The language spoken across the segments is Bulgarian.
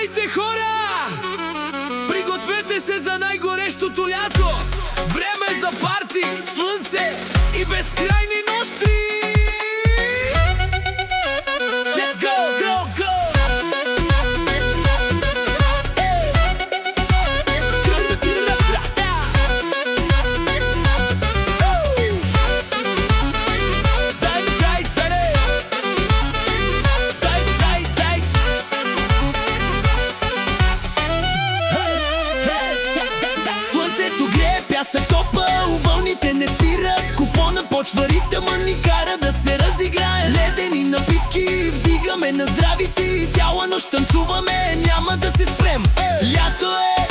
Здравейте, хора! Пригответе се за най-горещото лято! Време за парти, слънце и безкрайни нощи! Let's go, go, go! Слънцето грее, пясък топъл, вълните не спират, купона почва ритъма ни кара да се разиграе. Ледени напитки вдигаме на здравици, цяла нощ танцуваме, няма да се спрем. Лято е,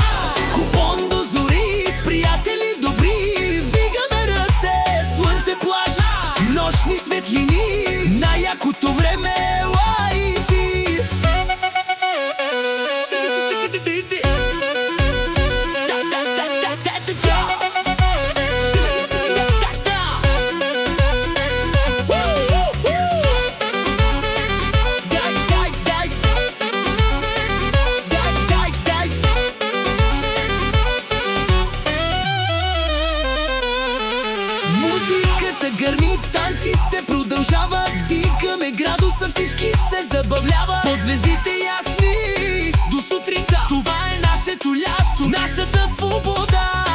купон до зори, с приятели добри, вдигаме ръце, слънце, плаж, нощни светлини, най-якото време е лайти. Музиката гърми, танците продължават, вдигаме градуса, всички се забавляват. Под звездите ясни до сутринта, това е нашето лято, нашата свобода.